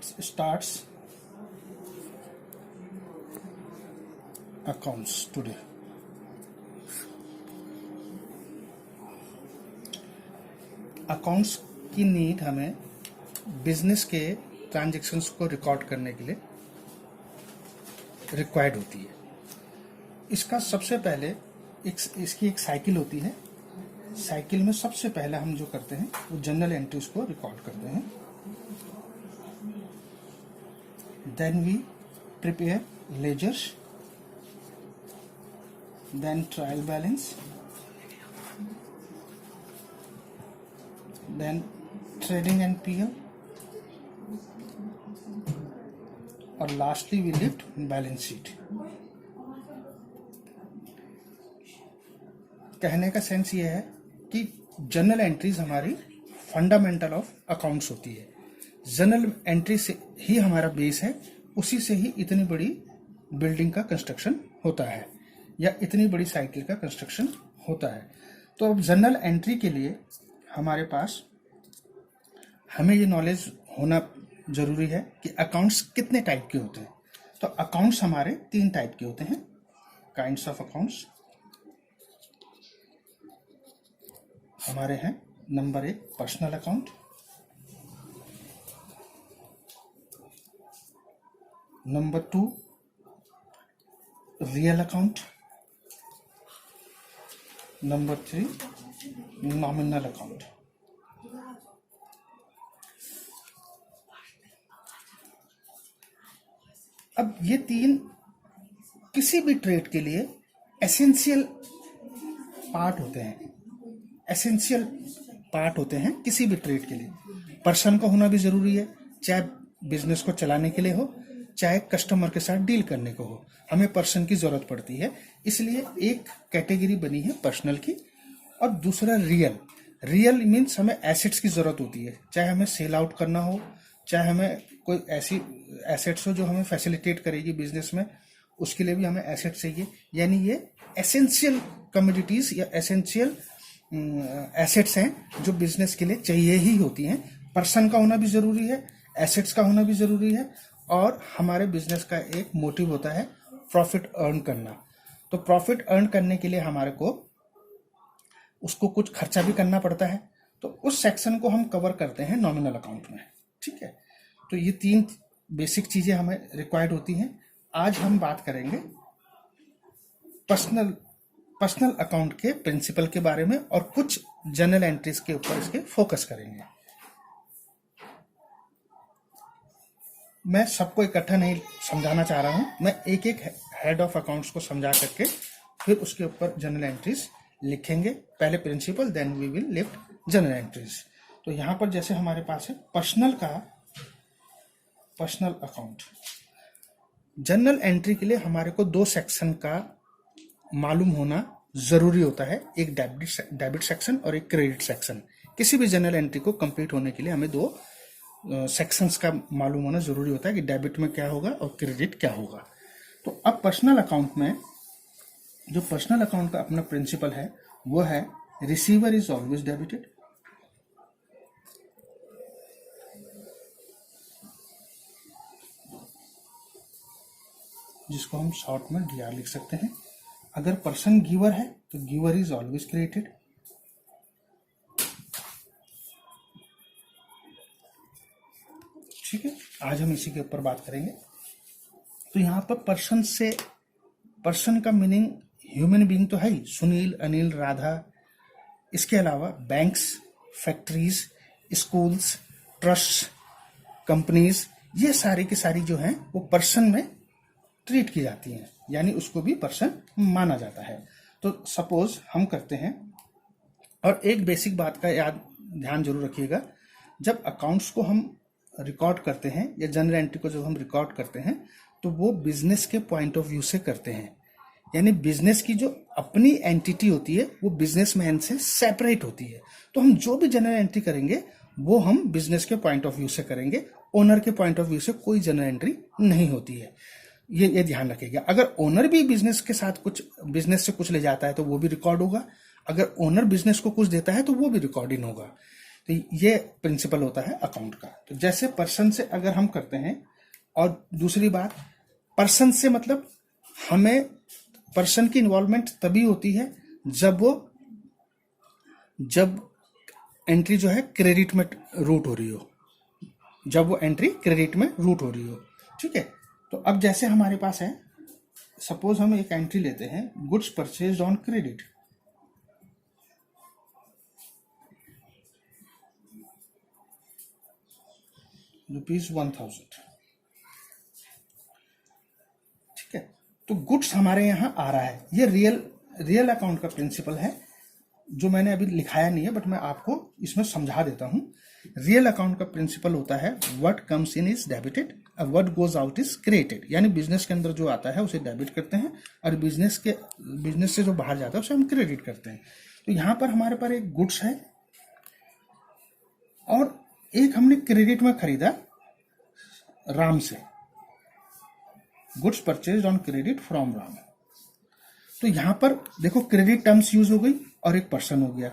Let's starts accounts today. Accounts की need हमें business के ट्रांजैक्शंस को रिकॉर्ड करने के लिए रिक्वायर्ड होती है। इसका सबसे पहले इसकी एक साइकिल होती है। साइकिल में सबसे पहले हम जो करते हैं वो जर्नल एंट्रीज को रिकॉर्ड करते हैं। Then we prepare ledgers, then trial balance, then trading and PL, और lastly we lift balance sheet. कहने का सेंस ये है कि जर्नल एंट्रीज हमारी फंडामेंटल ऑफ अकाउंट्स होती है। जर्नल एंट्री से ही हमारा बेस है, उसी से ही इतनी बड़ी बिल्डिंग का कंस्ट्रक्शन होता है या इतनी बड़ी साइकिल का कंस्ट्रक्शन होता है। तो अब जर्नल एंट्री के लिए हमारे पास हमें ये नॉलेज होना जरूरी है कि अकाउंट्स कितने टाइप के होते हैं। तो अकाउंट्स हमारे 3 टाइप के होते हैं। काइंड्स ऑफ अकाउंट्स हमारे हैं। Number 1 personal account, number 2 real account, number 3 nominal account. अब ये 3 किसी भी ट्रेड के लिए एसेंशियल पार्ट होते हैं। एसेंशियल पार्ट होते हैं किसी भी ट्रेड के लिए। पर्सन का होना भी जरूरी है, चाहे बिजनेस को चलाने के लिए हो, चाहे कस्टमर के साथ डील करने को हो, हमें पर्सन की जरूरत पड़ती है। इसलिए एक कैटेगरी बनी है पर्सनल की, और दूसरा रियल। रियल मीन्स हमें एसेट्स की जरूरत होती है, चाहे हमें सेल आउट करना हो, चाहे हमें कोई ऐसी एसेट्स हो जो हमें फैसिलिटेट करेगी बिजनेस में, उसके लिए भी हमें एसेट चाहिए। यानी ये एसेंशियल कमोडिटीज या एसेंशियल एसेट्स हैं जो बिजनेस के लिए चाहिए ही होती हैं। पर्सन का होना भी जरूरी है, एसेट्स का होना भी जरूरी है, और हमारे बिजनेस का एक मोटिव होता है प्रॉफिट अर्न करना। तो प्रॉफिट अर्न करने के लिए हमारे को उसको कुछ खर्चा भी करना पड़ता है। तो उस सेक्शन को हम कवर करते हैं नॉमिनल अकाउंट में। ठीक है, तो ये 3 बेसिक चीजें हमें रिक्वायर्ड होती हैं। आज हम बात करेंगे पर्सनल अकाउंट के प्रिंसिपल के बारे में, और कुछ जर्नल एंट्रीज के ऊपर इसके फोकस करेंगे। मैं सबको इकट्ठा नहीं समझाना चाह रहा हूं, मैं एक एक हेड ऑफ अकाउंट्स को समझा करके फिर उसके ऊपर जर्नल एंट्रीज लिखेंगे। पहले principle, then we will lift journal entries. तो यहां पर जैसे हमारे पास है पर्सनल अकाउंट। जर्नल एंट्री के लिए हमारे को 2 सेक्शन का मालूम होना जरूरी होता है, एक डेबिट सेक्शन और एक क्रेडिट सेक्शन। किसी भी जर्नल एंट्री को कंप्लीट होने के लिए हमें 2 सेक्शंस का मालूम होना जरूरी होता है कि डेबिट में क्या होगा और क्रेडिट क्या होगा। तो अब पर्सनल अकाउंट में जो पर्सनल अकाउंट का अपना प्रिंसिपल है वो है रिसीवर इज ऑलवेज डेबिटेड, जिसको हम शॉर्ट में DR लिख सकते हैं। अगर पर्सन गिवर है तो गिवर इज ऑलवेज क्रेडिटेड। ठीक है, आज हम इसी के ऊपर बात करेंगे। तो यहां पर पर्सन का मीनिंग ह्यूमन बीइंग तो है ही, सुनील, अनिल, राधा। इसके अलावा banks, factories, schools, trust, companies, ये सारी की सारी जो हैं वो पर्सन में ट्रीट की जाती हैं, यानी उसको भी पर्सन माना जाता है। तो सपोज हम करते हैं, और एक बेसिक बात का ध्यान जरूर रखिएगा, जब अकाउंट्स को हम रिकॉर्ड करते हैं या जर्नल एंट्री को जब हम रिकॉर्ड करते हैं तो वो बिजनेस के पॉइंट ऑफ व्यू से करते हैं। यानी बिजनेस की जो अपनी एंटिटी होती है वो बिजनेसमैन से सेपरेट होती है। तो हम जो भी जर्नल एंट्री करेंगे वो हम बिजनेस के पॉइंट ऑफ व्यू से करेंगे, ओनर के पॉइंट ऑफ व्यू से कोई जर्नल एंट्री नहीं होती है। ये ध्यान रखिएगा। अगर ओनर भी बिजनेस के साथ बिजनेस से कुछ ले जाता है तो वो भी रिकॉर्ड होगा, अगर ओनर बिजनेस को कुछ देता है तो वो भी रिकॉर्डिंग होगा। तो ये प्रिंसिपल होता है अकाउंट का। तो जैसे पर्सन से अगर हम करते हैं, और दूसरी बात, पर्सन से मतलब हमें पर्सन की इन्वॉल्वमेंट तभी होती है जब एंट्री जो है क्रेडिट में रूट हो रही हो, जब वो एंट्री क्रेडिट में रूट हो रही हो। ठीक है, तो अब जैसे हमारे पास है, सपोज हम एक एंट्री लेते हैं, गुड्स परचेज्ड ऑन क्रेडिट, ₹1000। ठीक है, तो गुड्स हमारे यहाँ आ रहा है, ये रियल अकाउंट का प्रिंसिपल है, जो मैंने अभी लिखाया नहीं है, बट मैं आपको इसमें समझा देता हूं। रियल अकाउंट का प्रिंसिपल होता है what comes in is debited और what goes out is credited, यानी बिजनेस के अंदर जो आता है उसे डेबिट करते हैं और बिजनेस से जो बाहर जाता है उसे हम क्रेडिट करते हैं। तो यहां पर हमारे पास एक गुड्स है और एक हमने क्रेडिट में खरीदा राम से, goods purchase on credit from Ram. तो यहां पर देखो क्रेडिट टर्म्स यूज हो गई और एक पर्सन हो गया।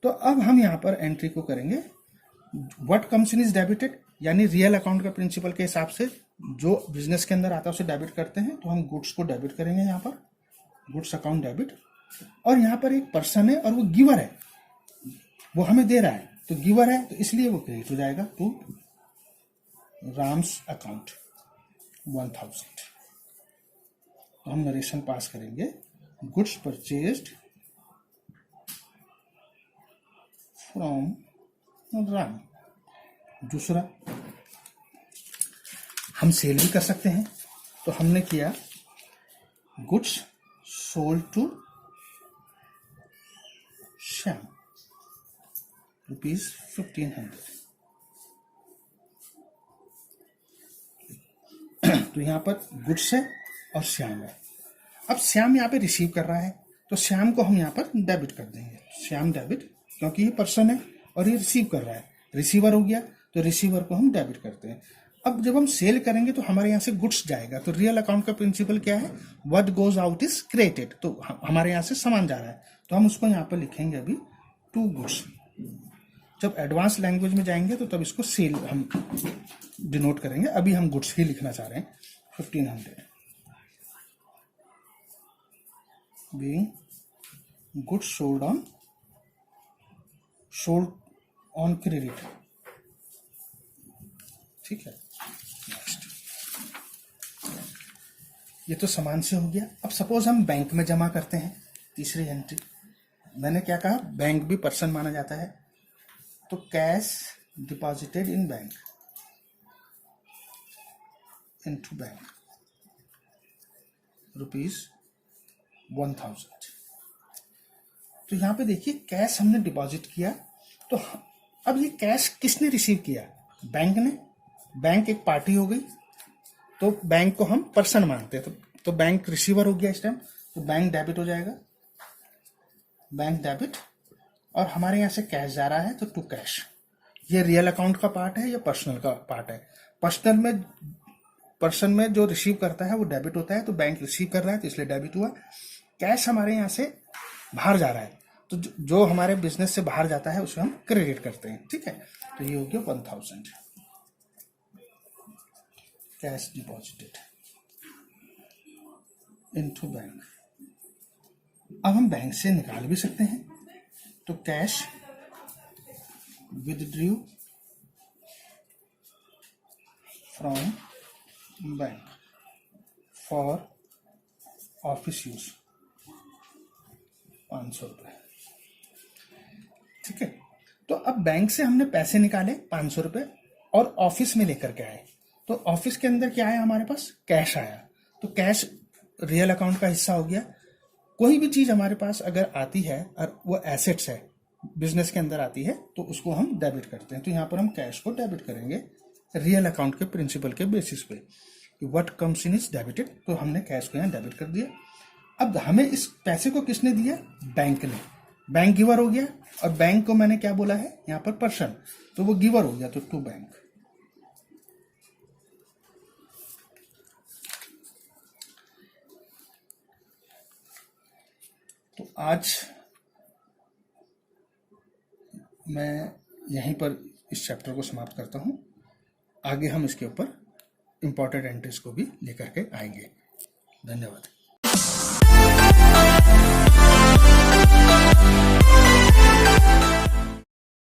तो अब हम यहां पर एंट्री को करेंगे what comes in is debited, यानी रियल अकाउंट का प्रिंसिपल के हिसाब से जो बिजनेस के अंदर आता है उसे डेबिट करते हैं, तो हम गुड्स को डेबिट करेंगे, यहाँ पर गुड्स अकाउंट डेबिट। और यहाँ पर एक पर्सन है और वो गिवर है, वो हमें दे रहा है, तो गिवर है तो इसलिए वो क्रेडिट हो जाएगा टू राम्स अकाउंट 1000। तो हम नरेशन पास करेंगे गुड्स परचेज्ड फ्रॉम राम। दूसरा, हम सेल भी कर सकते हैं, तो हमने किया गुड्स सोल्ड टू श्याम ₹1500। तो यहां पर गुड्स है और श्याम है। अब श्याम यहाँ पे रिसीव कर रहा है, तो श्याम को हम यहाँ पर डेबिट कर देंगे, श्याम डेबिट, क्योंकि ये पर्सन है और ये रिसीव कर रहा है, रिसीवर हो गया, तो रिसीवर को हम डेबिट करते हैं। अब जब हम सेल करेंगे तो हमारे यहाँ से गुड्स जाएगा, तो रियल अकाउंट का प्रिंसिपल क्या है, what goes out is credited, तो हमारे यहाँ से सामान जा रहा है, तो हम उसको यहाँ पर लिखेंगे अभी टू गुड्स। जब एडवांस लैंग्वेज में जाएंगे तो तब इसको सेल हम डिनोट करेंगे, अभी हम गुड्स ही लिखना चाह रहे हैं। 1500 being goods sold on credit। ठीक है, नेक्स्ट, ये तो सामान से हो गया। अब सपोज हम बैंक में जमा करते हैं, तीसरी एंट्री, मैंने क्या कहा, बैंक भी पर्सन माना जाता है, तो cash deposited in bank into bank ₹1000। तो यहां पे देखिए कैश हमने डिपॉजिट किया, तो अब ये कैश किसने रिसीव किया, बैंक ने, बैंक एक पार्टी हो गई, तो बैंक को हम पर्सन मानते हैं, तो बैंक रिसीवर हो गया इस टाइम, तो बैंक डेबिट हो जाएगा, बैंक डेबिट। और हमारे यहां से कैश जा रहा है तो टू कैश। ये रियल अकाउंट का पार्ट है या पर्सनल का पार्ट है, पर्सन में जो रिसीव करता है वो डेबिट होता है, तो बैंक रिसीव कर रहा है तो इसलिए डेबिट हुआ। कैश हमारे यहाँ से बाहर जा रहा है, तो जो हमारे बिजनेस से बाहर जाता है उसे हम क्रेडिट करते हैं। ठीक है, तो ये हो गया 1000 कैश डिपॉजिटेड इनटू बैंक। अब हम बैंक से निकाल भी सकते हैं, तो cash withdrew from bank for office use 500 रुपये। ठीक है, तो अब बैंक से हमने पैसे निकाले 500 रुपये और ऑफिस में लेकर के आए, तो ऑफिस के अंदर क्या आया, हमारे पास कैश आया, तो कैश रियल अकाउंट का हिस्सा हो गया। कोई भी चीज हमारे पास अगर आती है और वो एसेट्स है, बिजनेस के अंदर आती है, तो उसको हम डेबिट करते हैं, तो यहाँ पर हम कैश को डेबिट करेंगे रियल अकाउंट के प्रिंसिपल के बेसिस पे, what comes in is debited, तो हमने कैश को यहाँ डेबिट कर दिया। अब हमें इस पैसे को किसने दिया, बैंक ने, बैंक गिवर हो गया, और बैंक को मैंने क्या बोला है यहाँ पर पर्सन, तो वो गिवर हो गया, तो टू बैंक। तो आज मैं यहीं पर इस चैप्टर को समाप्त करता हूँ। आगे हम इसके ऊपर इम्पॉर्टेंट एंट्रीज को भी लेकर के आएंगे। धन्यवाद।